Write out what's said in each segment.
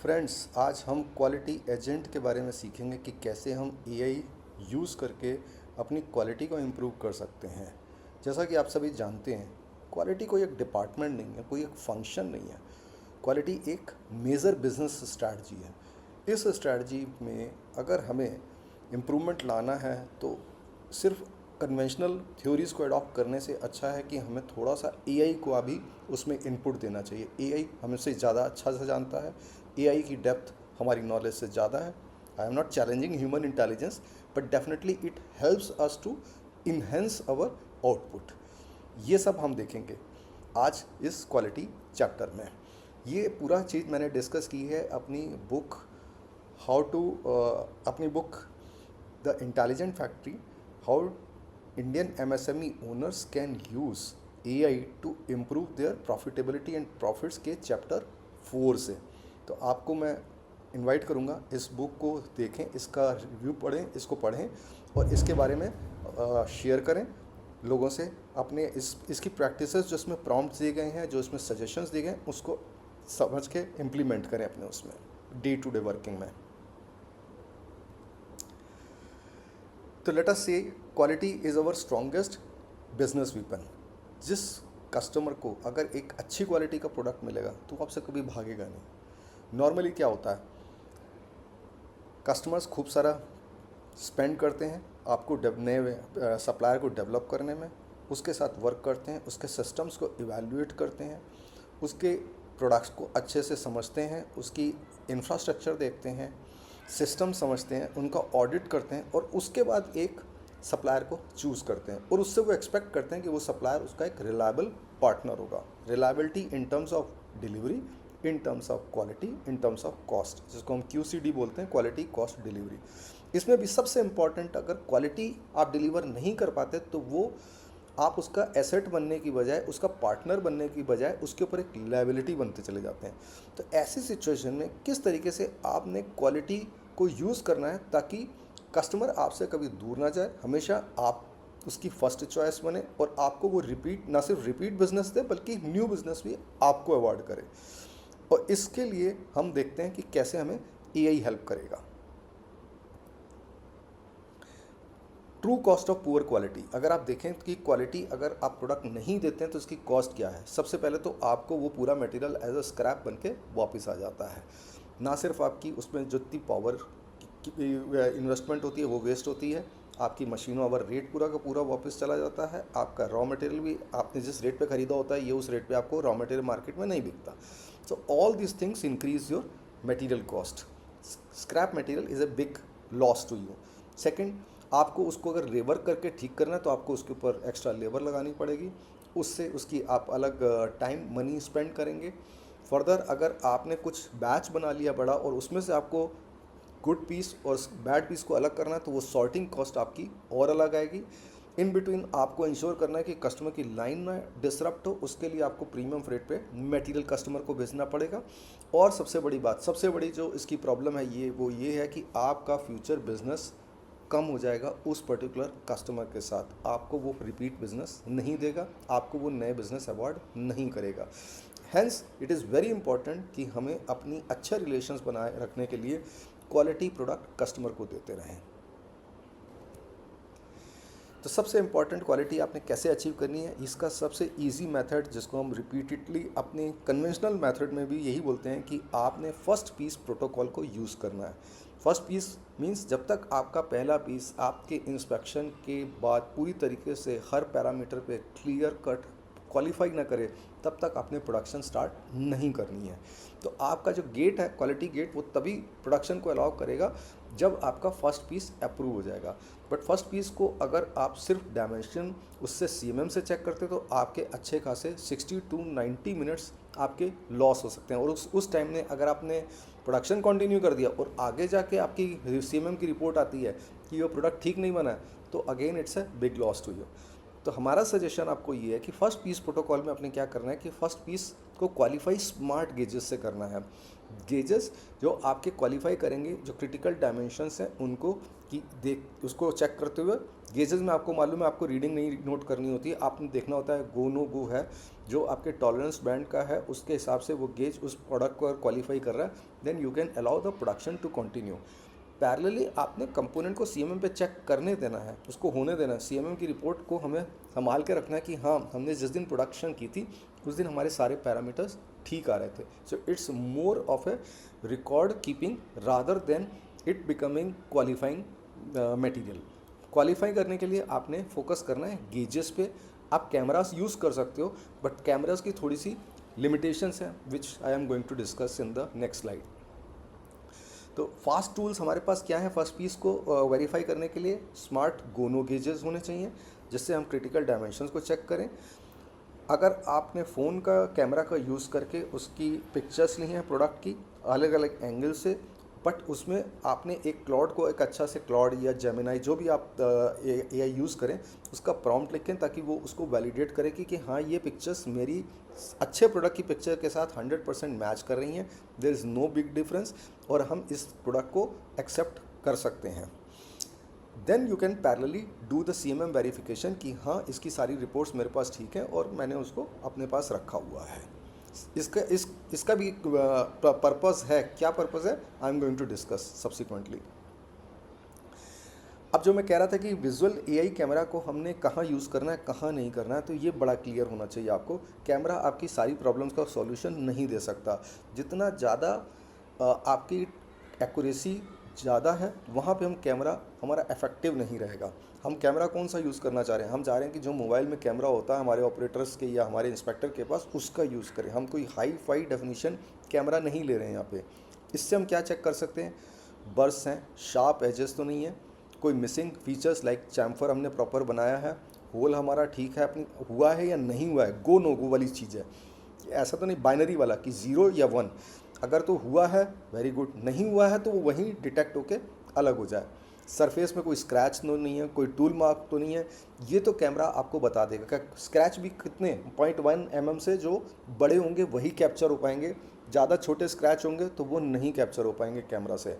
Friends, आज हम quality agent के बारे में सीखेंगे कि कैसे हम एआई यूज़ करके अपनी क्वालिटी को इम्प्रूव कर सकते हैं। जैसा कि आप सभी जानते हैं, क्वालिटी कोई एक डिपार्टमेंट नहीं है, कोई एक फंक्शन नहीं है। क्वालिटी एक मेजर बिजनेस स्ट्रैटी है। इस स्ट्रैटी में अगर हमें इम्प्रूवमेंट लाना है तो सिर्फ कन्वेंशनल थ्योरीज़ को अडॉप्ट करने से अच्छा है कि हमें थोड़ा सा एआई को अभी उसमें इनपुट देना चाहिए। एआई हमसे ज़्यादा अच्छा से जानता है, एआई की डेप्थ हमारी नॉलेज से ज़्यादा है। I am not challenging human intelligence, but definitely it helps us to enhance our output. ये सब हम देखेंगे आज इस क्वालिटी चैप्टर में। ये पूरा चीज़ मैंने डिस्कस की है अपनी बुक अपनी book the intelligent factory, how Indian MSME owners can use AI to improve their profitability and profits के चैप्टर 4 से। तो आपको मैं इनवाइट करूँगा, इस बुक को देखें, इसका रिव्यू पढ़ें, इसको पढ़ें और इसके बारे में शेयर करें लोगों से। अपने इसकी प्रैक्टिसेस जो इसमें प्रॉम्प्ट्स दिए गए हैं, जो इसमें सजेशंस दिए गए हैं, उसको समझ के इम्प्लीमेंट करें अपने उसमें डे टू डे वर्किंग में। तो लेट अस से quality is our strongest business weapon. जिस कस्टमर को अगर एक अच्छी क्वालिटी का प्रोडक्ट मिलेगा तो आपसे कभी भागेगा नहीं। नॉर्मली क्या होता है, कस्टमर्स खूब सारा स्पेंड करते हैं आपको नए सप्लायर को डेवलप करने में, उसके साथ वर्क करते हैं, उसके सिस्टम्स को इवैल्यूएट करते हैं, उसके प्रोडक्ट्स को अच्छे से समझते हैं, उसकी इंफ्रास्ट्रक्चर देखते हैं, सिस्टम समझते हैं, उनका ऑडिट करते हैं और उसके बाद एक सप्लायर को चूज़ करते हैं और उससे वो एक्सपेक्ट करते हैं कि वो सप्लायर उसका एक रिलायबल पार्टनर होगा। Reliability in terms of delivery, in terms of quality, in terms of cost, जिसको हम QCD बोलते हैं, क्वालिटी कॉस्ट डिलीवरी। इसमें भी सबसे इम्पॉर्टेंट, अगर क्वालिटी आप डिलीवर नहीं कर पाते तो वो आप उसका एसेट बनने की बजाय, उसका पार्टनर बनने की बजाय उसके ऊपर एक लायबिलिटी बनते चले जाते हैं। तो ऐसी सिचुएशन में किस तरीके से आपने क्वालिटी को यूज़ करना है ताकि कस्टमर आपसे कभी दूर ना जाए, हमेशा आप उसकी फर्स्ट चॉइस बने और आपको वो ना सिर्फ रिपीट बिजनेस दे बल्कि न्यू बिजनेस भी आपको अवॉर्ड करे। और इसके लिए हम देखते हैं कि कैसे हमें एआई हेल्प करेगा। True cost of poor quality. अगर आप देखें कि क्वालिटी अगर आप प्रोडक्ट नहीं देते हैं तो इसकी कॉस्ट क्या है। सबसे पहले तो आपको वो पूरा मटेरियल एज अ स्क्रैप बन के वापस आ जाता है। ना सिर्फ आपकी उसमें जितनी पावर इन्वेस्टमेंट होती है वो वेस्ट होती है, आपकी मशीनों ओवर रेट पूरा का पूरा वापस चला जाता है, आपका रॉ मटेरियल भी आपने जिस रेट पे ख़रीदा होता है ये उस रेट पे आपको रॉ मटेरियल मार्केट में नहीं बिकता। So all this things increase your material cost. Scrap material is a big loss to you. Second, आपको उसको अगर रिवर्क करके ठीक करना है तो आपको उसके ऊपर एक्स्ट्रा लेबर लगानी पड़ेगी, उससे उसकी आप अलग टाइम मनी स्पेंड करेंगे। फर्दर, अगर आपने कुछ बैच बना लिया बड़ा और उसमें से आपको गुड पीस और बैड पीस को अलग करना है तो वो सॉर्टिंग कॉस्ट आपकी और अलग आएगी। इन बिटवीन आपको इंश्योर करना है कि कस्टमर की लाइन में डिसरप्ट हो, उसके लिए आपको प्रीमियम फ्रेट पे मटेरियल कस्टमर को भेजना पड़ेगा। और सबसे बड़ी बात, सबसे बड़ी जो इसकी प्रॉब्लम है ये है कि आपका फ्यूचर बिजनेस कम हो जाएगा उस पर्टिकुलर कस्टमर के साथ। आपको वो रिपीट बिजनेस नहीं देगा, आपको वो नए बिजनेस अवॉर्ड नहीं करेगा। Hence it is very important कि हमें अपनी अच्छा रिलेशंस बनाए रखने के लिए क्वालिटी प्रोडक्ट कस्टमर को देते रहें। तो सबसे इम्पॉर्टेंट क्वालिटी आपने कैसे अचीव करनी है, इसका सबसे इजी मेथड, जिसको हम रिपीटेडली अपने कन्वेंशनल मेथड में भी यही बोलते हैं कि आपने फर्स्ट पीस प्रोटोकॉल को यूज़ करना है। फर्स्ट पीस मींस जब तक आपका पहला पीस आपके इंस्पेक्शन के बाद पूरी तरीके से हर पैरामीटर पे क्लियर कट क्वालिफाई ना करे तब तक आपने प्रोडक्शन स्टार्ट नहीं करनी है। तो आपका जो गेट है, क्वालिटी गेट, वो तभी प्रोडक्शन को अलाउ करेगा जब आपका फर्स्ट पीस अप्रूव हो जाएगा। बट फर्स्ट पीस को अगर आप सिर्फ डायमेंशन उससे CMM से चेक करते तो आपके अच्छे खासे 60 to 90 मिनट्स आपके लॉस हो सकते हैं। और उस टाइम में अगर आपने प्रोडक्शन कंटिन्यू कर दिया और आगे जाके आपकी CMM की रिपोर्ट आती है कि ये प्रोडक्ट ठीक नहीं बना है तो again it's a big loss to you. तो हमारा सजेशन आपको ये है कि फर्स्ट पीस प्रोटोकॉल में आपने क्या करना है कि फर्स्ट पीस को क्वालिफाई स्मार्ट गेजेस से करना है। गेजेस जो आपके क्वालिफाई करेंगे, जो क्रिटिकल डायमेंशंस हैं उनको कि उसको चेक करते हुए, गेजेस में आपको मालूम है आपको रीडिंग नहीं नोट करनी होती है, आपने देखना होता है गो नो गो है जो आपके टॉलरेंस बैंड का है उसके हिसाब से वो गेज उस प्रोडक्ट को क्वालिफाई कर रहा है, then you can allow the production to continue. Parallelly आपने कंपोनेंट को सीएमएम पे चेक करने देना है, उसको होने देना है। सीएमएम की रिपोर्ट को हमें संभाल के रखना है कि हाँ, हमने जिस दिन प्रोडक्शन की थी उस दिन हमारे सारे पैरामीटर्स ठीक आ रहे थे। So it's more of A record keeping rather than it becoming qualifying material. Qualify करने के लिए आपने फोकस करना है गेजेस पे। आप कैमरास यूज़ कर सकते हो, बट कैमरास की थोड़ी सी लिमिटेशंस हैं which I am going to discuss in the next slide. तो फास्ट टूल्स हमारे पास क्या है फर्स्ट पीस को वेरीफाई करने के लिए? स्मार्ट गोनो गेजेस होने चाहिए जिससे हम क्रिटिकल डायमेंशंस को चेक करें। अगर आपने फ़ोन का कैमरा का यूज़ करके उसकी पिक्चर्स ली हैं प्रोडक्ट की अलग अलग एंगल से, बट उसमें आपने एक क्लाउड को एक अच्छा से क्लाउड या जेमिनाई जो भी आप AI यूज़ करें उसका प्रॉम्प्ट लिखें ताकि वो उसको वैलिडेट करे कि हाँ, ये पिक्चर्स मेरी अच्छे प्रोडक्ट की पिक्चर के साथ 100% मैच कर रही हैं, there is no big difference, और हम इस प्रोडक्ट को एक्सेप्ट कर सकते हैं। Then you can parallelly do the CMM verification कि हाँ, इसकी सारी रिपोर्ट्स मेरे पास ठीक हैं और मैंने उसको अपने पास रखा हुआ है। इसका भी पर्पस है। क्या पर्पस है? I am going to discuss subsequently. अब जो मैं कह रहा था कि विजुअल AI कैमरा को हमने कहाँ यूज़ करना है, कहाँ नहीं करना है, तो ये बड़ा क्लियर होना चाहिए आपको। कैमरा आपकी सारी प्रॉब्लम्स का सॉल्यूशन नहीं दे सकता। जितना ज़्यादा आपकी एक्यूरेसी ज़्यादा है वहाँ पे हम कैमरा हमारा इफेक्टिव नहीं रहेगा। हम कैमरा कौन सा यूज़ करना चाह रहे हैं? हम चाह रहे हैं कि जो मोबाइल में कैमरा होता है हमारे ऑपरेटर्स के या हमारे इंस्पेक्टर के पास, उसका यूज़ करें। हम कोई हाई फाई डेफिनीशन कैमरा नहीं ले रहे हैं यहाँ पे। इससे हम क्या चेक कर सकते हैं? बर्स हैं, शार्प एजेस तो नहीं है, कोई मिसिंग फीचर्स लाइक चैम्फर हमने प्रॉपर बनाया है, होल हमारा ठीक है अपनी हुआ है या नहीं हुआ है, गो नो गो वाली चीज़ है। ऐसा तो नहीं बाइनरी वाला कि 0 या 1। अगर तो हुआ है वेरी गुड, नहीं हुआ है तो वो वहीं डिटेक्ट होके अलग हो जाए। सरफेस में कोई स्क्रैच तो नहीं है, कोई टूल मार्क तो नहीं है, ये तो कैमरा आपको बता देगा। क्या स्क्रैच भी कितने 0.1 mm से जो बड़े होंगे वही कैप्चर हो पाएंगे, ज़्यादा छोटे स्क्रैच होंगे तो वो नहीं कैप्चर हो पाएंगे कैमरा से।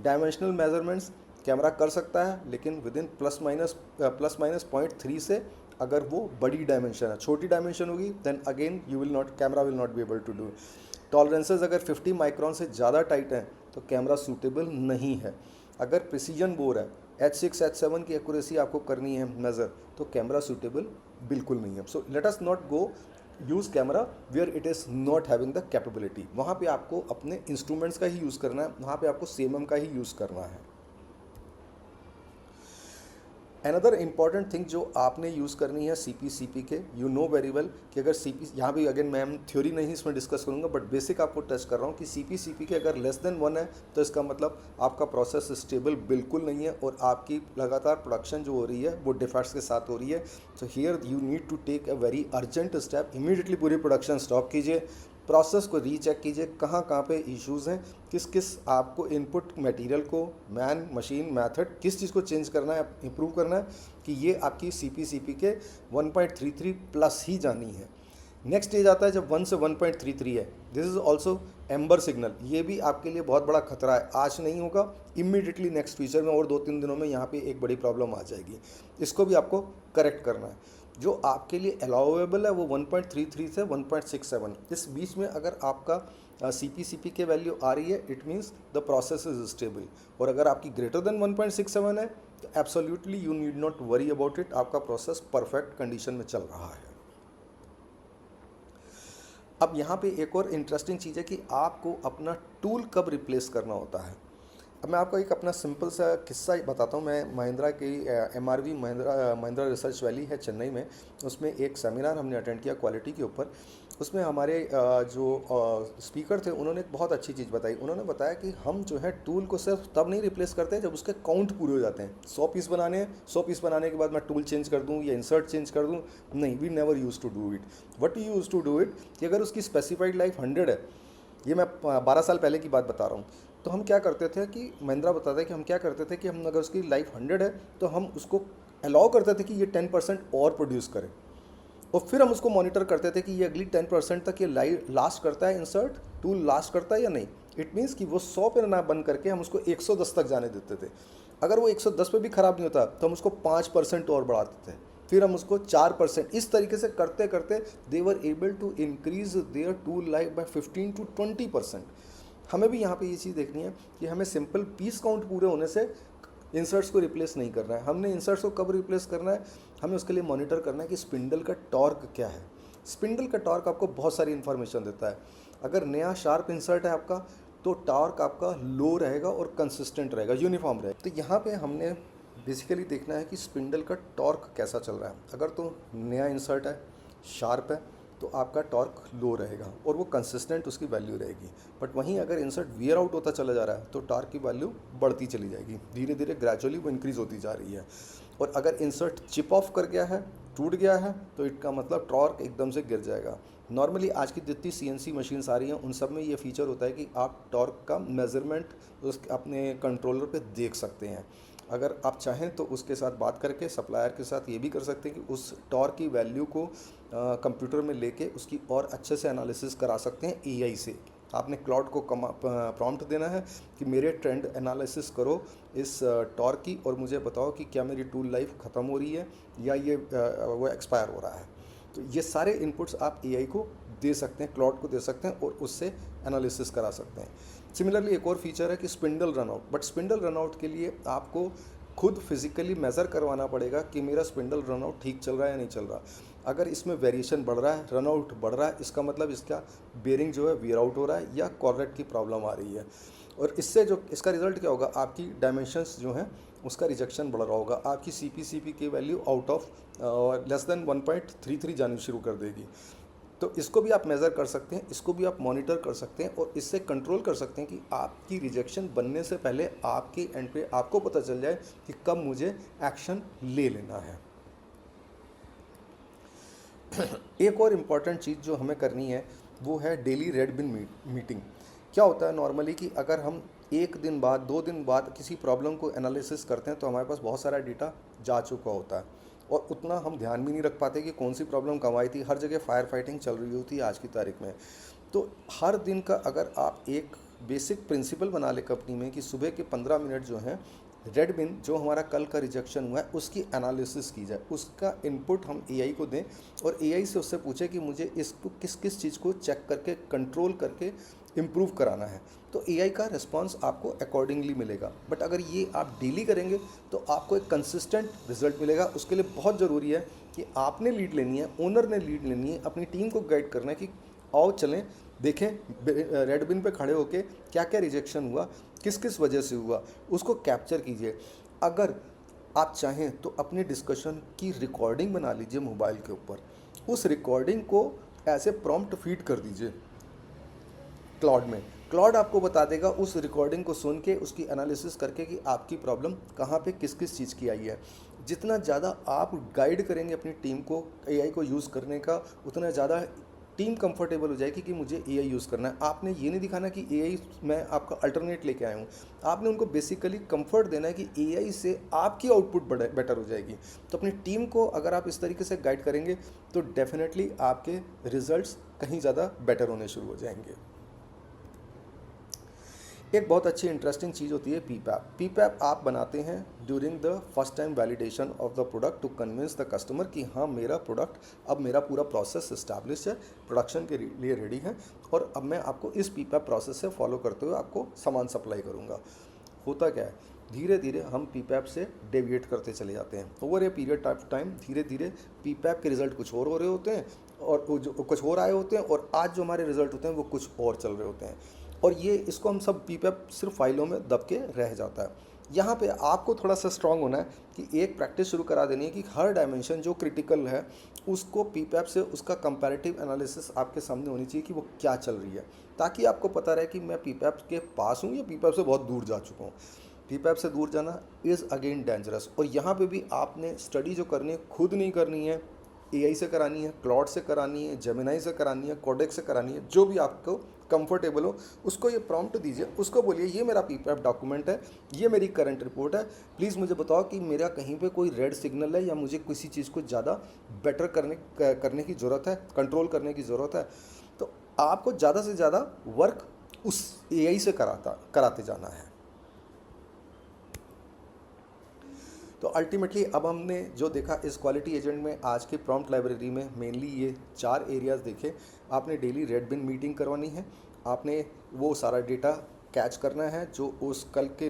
डायमेंशनल मेजरमेंट्स कैमरा कर सकता है लेकिन विद इन प्लस माइनस 0.3 से। अगर वो बड़ी डायमेंशन है, छोटी डायमेंशन होगी then again camera will not be able to do. Tolerances अगर 50 माइक्रॉन से ज़्यादा टाइट हैं तो कैमरा सूटेबल नहीं है। अगर प्रिसीजन बोर है, H6 H7 की एक्यूरेसी आपको करनी है मेज़र, तो कैमरा सूटेबल बिल्कुल नहीं है। So let us not go use camera where it is not having the capability. वहाँ पे आपको अपने इंस्ट्रूमेंट्स का ही यूज़ करना है, वहाँ पे आपको CMM का ही यूज़ करना है। अनदर इंपॉर्टेंट थिंग जो आपने यूज़ करनी है CP के, यू नो वेरी वेल कि अगर CP, यहाँ भी अगेन मैं थ्योरी नहीं इसमें डिस्कस करूँगा बट बेसिक आपको टच कर रहा हूँ कि CP के अगर लेस देन 1 है तो इसका मतलब आपका प्रोसेस स्टेबल बिल्कुल नहीं है और आपकी लगातार प्रोडक्शन जो हो रही है वो डिफेक्ट्स के साथ हो रही है। So here you need to take a very urgent step, immediately पूरी प्रोडक्शन स्टॉप कीजिए, प्रोसेस को रीचेक कीजिए कहाँ कहाँ पे इश्यूज़ हैं, किस किस आपको इनपुट मटेरियल को, मैन मशीन मेथड, किस चीज़ को चेंज करना है, इंप्रूव करना है कि ये आपकी CP के 1.33 प्लस ही जानी है। नेक्स्ट स्टेज आता है जब 1 से 1.33 है, this is also amber signal. ये भी आपके लिए बहुत बड़ा खतरा है। आज नहीं होगा, इमीडिएटली नेक्स्ट फ्यूचर में और 2-3 दिनों में यहाँ पे एक बड़ी प्रॉब्लम आ जाएगी। इसको भी आपको करेक्ट करना है। जो आपके लिए अलाउेबल है वो 1.33 से 1.67, इस बीच में अगर आपका CP के वैल्यू आ रही है it means the process is stable. और अगर आपकी ग्रेटर देन 1.67 है तो absolutely you need not worry about it, आपका प्रोसेस परफेक्ट कंडीशन में चल रहा है। अब यहाँ पे एक और इंटरेस्टिंग चीज़ है कि आपको अपना टूल कब रिप्लेस करना होता है। अब मैं आपको एक अपना सिंपल सा किस्सा बताता हूँ। मैं महिंद्रा की MRV महिंद्रा रिसर्च वैली है चेन्नई में, उसमें एक सेमिनार हमने अटेंड किया क्वालिटी के ऊपर। उसमें हमारे जो स्पीकर थे उन्होंने एक बहुत अच्छी चीज़ बताई। उन्होंने बताया कि हम जो है टूल को सिर्फ तब नहीं रिप्लेस करते हैं जब उसके काउंट पूरे हो जाते हैं। 100 पीस बनाने हैं, 100 पीस बनाने के बाद मैं टूल चेंज कर दूँ या इंसर्ट चेंज कर दूँ, नहीं, we never use to do it. What we use to do it कि अगर उसकी स्पेसिफाइड लाइफ 100 है, ये मैं 12 साल पहले की बात बता रहा हूँ, तो हम क्या करते थे कि महिंद्रा बताता है कि हम क्या करते थे कि हम अगर उसकी लाइफ 100 है तो हम उसको अलाउ करते थे कि ये 10% और प्रोड्यूस करे, और फिर हम उसको मॉनिटर करते थे कि ये अगली 10% तक ये लास्ट करता है, इंसर्ट टूल लास्ट करता है या नहीं। इट मीन्स कि वो 100 पे ना बंद करके हम उसको 110 तक जाने देते थे। अगर वो 110 पे भी ख़राब नहीं होता तो हम उसको 5% और बढ़ाते थे। फिर हम उसको 4%, इस तरीके से करते करते they were able to increase their tool life by 15 to 20%। हमें भी यहाँ पे ये चीज़ देखनी है कि हमें सिंपल पीस काउंट पूरे होने से इंसर्ट्स को रिप्लेस नहीं करना है। हमने इंसर्ट्स को कब रिप्लेस करना है, हमें उसके लिए मॉनिटर करना है कि स्पिंडल का टॉर्क क्या है। स्पिंडल का टॉर्क आपको बहुत सारी इन्फॉर्मेशन देता है। अगर नया शार्प इंसर्ट है आपका तो टॉर्क आपका लो रहेगा और कंसिस्टेंट रहेगा, यूनिफॉर्म रहेगा। तो यहाँ पे हमने बेसिकली देखना है कि स्पिंडल का टॉर्क कैसा चल रहा है। अगर तो नया इंसर्ट है, शार्प है, तो आपका टॉर्क लो रहेगा और वो कंसिस्टेंट उसकी वैल्यू रहेगी। बट वहीं अगर इंसर्ट वियर आउट होता चला जा रहा है तो टॉर्क की वैल्यू बढ़ती चली जाएगी, धीरे धीरे ग्रेजुअली वो इंक्रीज़ होती जा रही है। और अगर इंसर्ट चिप ऑफ कर गया है, टूट गया है, तो इसका मतलब टॉर्क एकदम से गिर जाएगा। नॉर्मली आज की जितनी CNC मशीन्स आ रही हैं उन सब में ये फीचर होता है कि आप टॉर्क का मेज़रमेंट उस अपने कंट्रोलर पे देख सकते हैं। अगर आप चाहें तो उसके साथ बात करके सप्लायर के साथ ये भी कर सकते हैं कि उस टॉर्क की वैल्यू को कंप्यूटर में लेके उसकी और अच्छे से एनालिसिस करा सकते हैं AI से। आपने क्लाउड को प्रॉम्प्ट देना है कि मेरे ट्रेंड एनालिसिस करो इस टॉर्क की और मुझे बताओ कि क्या मेरी टूल लाइफ ख़त्म हो रही है या ये वो एक्सपायर हो रहा है। तो ये सारे इनपुट्स आप AI को दे सकते हैं, क्लाउड को दे सकते हैं और उससे एनालिसिस करा सकते हैं। सिमिलरली एक और फीचर है कि spindle runout. But spindle runout के लिए आपको खुद फिजिकली मेज़र करवाना पड़ेगा कि मेरा स्पिंडल रनआउट ठीक चल रहा है या नहीं चल रहा। अगर इसमें वेरिएशन बढ़ रहा है, रनआउट बढ़ रहा है, इसका मतलब इसका बेरिंग जो है वियर आउट हो रहा है या कॉर्डेट की प्रॉब्लम आ रही है। और इससे जो इसका रिजल्ट क्या होगा, आपकी डायमेंशंस जो हैं उसका रिजेक्शन बढ़ रहा होगा, आपकी CP की value out of less than 1.33 जानी शुरू कर देगी। तो इसको भी आप मेज़र कर सकते हैं, इसको भी आप मॉनिटर कर सकते हैं और इससे कंट्रोल कर सकते हैं कि आपकी रिजेक्शन बनने से पहले आपके एंड पे आपको पता चल जाए कि कब मुझे एक्शन ले लेना है। एक और इम्पॉर्टेंट चीज़ जो हमें करनी है वो है डेली रेड बिन मीटिंग। क्या होता है नॉर्मली कि अगर हम एक दिन बाद 2 दिन बाद किसी प्रॉब्लम को एनालिसिस करते हैं तो हमारे पास बहुत सारा डेटा जा चुका होता है और उतना हम ध्यान भी नहीं रख पाते कि कौन सी प्रॉब्लम कब आई थी। हर जगह फायर फाइटिंग चल रही होती है आज की तारीख में। तो हर दिन का अगर आप एक बेसिक प्रिंसिपल बना ले कंपनी में कि सुबह के 15 मिनट जो हैं रेड बिन जो हमारा कल का रिजेक्शन हुआ है उसकी एनालिसिस की जाए, उसका इनपुट हम AI को दें और AI से उससे पूछे कि मुझे इसको किस किस चीज़ को चेक करके कंट्रोल करके इम्प्रूव कराना है। तो AI का रिस्पांस आपको अकॉर्डिंगली मिलेगा। बट अगर ये आप डेली करेंगे तो आपको एक कंसिस्टेंट रिजल्ट मिलेगा। उसके लिए बहुत ज़रूरी है कि आपने लीड लेनी है, ओनर ने लीड लेनी है, अपनी टीम को गाइड करना है कि आओ चलें देखें रेड बिन पे खड़े होके क्या क्या रिजेक्शन हुआ, किस किस वजह से हुआ, उसको कैप्चर कीजिए। अगर आप चाहें तो अपनी डिस्कशन की रिकॉर्डिंग बना लीजिए मोबाइल के ऊपर, उस रिकॉर्डिंग को ऐसे प्रॉम्प्ट फीड कर दीजिए क्लाउड में। क्लाउड आपको बता देगा उस रिकॉर्डिंग को सुन के उसकी एनालिसिस करके कि आपकी प्रॉब्लम कहाँ पे किस किस चीज़ की आई है। जितना ज़्यादा आप गाइड करेंगे अपनी टीम को AI को यूज़ करने का, उतना ज़्यादा टीम कंफर्टेबल हो जाएगी कि मुझे AI यूज़ करना है। आपने ये नहीं दिखाना कि AI मैं आपका अल्टरनेट लेके आया हूँ, आपने उनको बेसिकली कंफर्ट देना है कि AI से आपकी आउटपुट बेटर हो जाएगी। तो अपनी टीम को अगर आप इस तरीके से गाइड करेंगे तो डेफिनेटली आपके रिजल्ट्स कहीं ज़्यादा बेटर होने शुरू हो जाएंगे। एक बहुत अच्छी इंटरेस्टिंग चीज़ होती है PPAP। PPAP आप बनाते हैं during the first time validation of the product to convince the customer कि हाँ मेरा प्रोडक्ट, अब मेरा पूरा प्रोसेस इस्टेब्लिश है, प्रोडक्शन के लिए रेडी है और अब मैं आपको इस PPAP प्रोसेस से फॉलो करते हुए आपको सामान सप्लाई करूँगा। होता क्या है, धीरे धीरे हम PPAP से डेविएट करते चले जाते हैं। Over a period of time धीरे धीरे PPAP के रिजल्ट कुछ और हो रहे होते हैं और जो कुछ और आए होते हैं और आज जो हमारे रिजल्ट होते हैं वो कुछ और चल रहे होते हैं और ये इसको हम सब PPAP सिर्फ फाइलों में दब के रह जाता है। यहाँ पे आपको थोड़ा सा स्ट्रांग होना है कि एक प्रैक्टिस शुरू करा देनी है कि हर डायमेंशन जो क्रिटिकल है उसको PPAP से उसका कंपैरेटिव एनालिसिस आपके सामने होनी चाहिए कि वो क्या चल रही है, ताकि आपको पता रहे कि मैं PPAP के पास हूँ या PPAP से बहुत दूर जा चुका हूँ। PPAP से दूर जाना इज़ अगेन डेंजरस। और यहाँ पे भी आपने स्टडी जो करनी है खुद नहीं करनी है, AI से करानी है, क्लाउड से करानी है, जेमिनाई से करानी है, कोडेक्स से करानी है, जो भी आपको कंफर्टेबल हो उसको ये प्रॉम्प्ट दीजिए, उसको बोलिए ये मेरा PPAP डॉक्यूमेंट है, ये मेरी करंट रिपोर्ट है, प्लीज़ मुझे बताओ कि मेरा कहीं पे कोई रेड सिग्नल है या मुझे किसी चीज़ को ज़्यादा बेटर करने की ज़रूरत है, कंट्रोल करने की ज़रूरत है। तो आपको ज़्यादा से ज़्यादा वर्क उस AI से कराते जाना है। तो अल्टीमेटली अब हमने जो देखा इस क्वालिटी एजेंट में आज के प्रॉम्प्ट लाइब्रेरी में मेनली ये 4 एरियाज़ देखे। आपने डेली रेड बिन मीटिंग करवानी है, आपने वो सारा डेटा कैच करना है जो उस कल के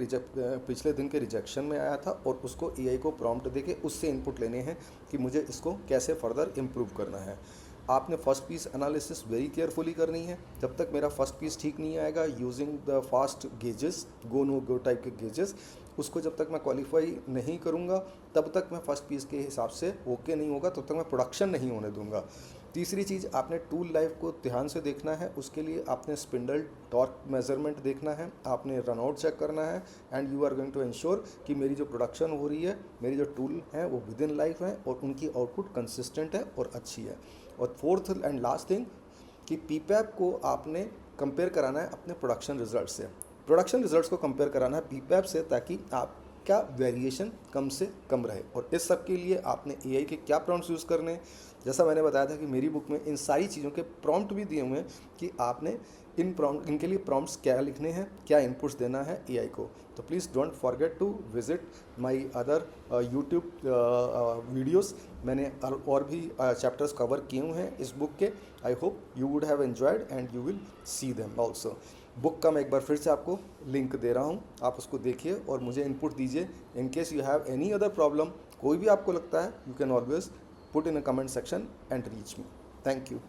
पिछले दिन के रिजेक्शन में आया था, और उसको एआई को प्रॉम्प्ट देके उससे इनपुट लेने हैं कि मुझे इसको कैसे फर्दर इम्प्रूव करना है। आपने first piece analysis very carefully करनी है। जब तक मेरा फर्स्ट पीस ठीक नहीं आएगा using the fast gauges, go no go type के गेजेस, उसको जब तक मैं क्वालिफाई नहीं करूँगा तब तक मैं फर्स्ट पीस के हिसाब से ओके नहीं होगा, तब तक मैं प्रोडक्शन नहीं होने दूंगा। तीसरी चीज़, आपने टूल लाइफ को ध्यान से देखना है। उसके लिए आपने स्पिंडल टॉर्क मेजरमेंट देखना है, आपने रनआउट चेक करना है, and you are going to ensure कि मेरी जो प्रोडक्शन हो रही है, मेरी जो टूल हैं वो विद इन लाइफ है और उनकी आउटपुट कंसिस्टेंट है और अच्छी है। और फोर्थ एंड लास्ट थिंग कि पीपैप को आपने कंपेयर कराना है अपने प्रोडक्शन रिजल्ट से। प्रोडक्शन रिजल्ट्स को कंपेयर कराना है पीपैप से, ताकि आपका वेरिएशन कम से कम रहे। और इस सब के लिए आपने एआई के क्या प्रॉम्प्ट्स यूज़ करने हैं, जैसा मैंने बताया था कि मेरी बुक में इन सारी चीज़ों के प्रॉम्प्ट भी दिए हुए हैं कि आपने इनके लिए प्रॉम्प्ट्स क्या लिखने हैं, क्या इनपुट्स देना है एआई को। तो please don't forget to visit my other YouTube videos. मैंने और भी चैप्टर्स कवर किए हुए हैं इस बुक के। I hope you would have enjoyed and you will see them also. Book का मैं एक बार फिर से आपको लिंक दे रहा हूँ, आप उसको देखिए और मुझे इनपुट दीजिए। In case you have any other problem, कोई भी आपको लगता है, you can always put in a comment section and reach me. Thank you.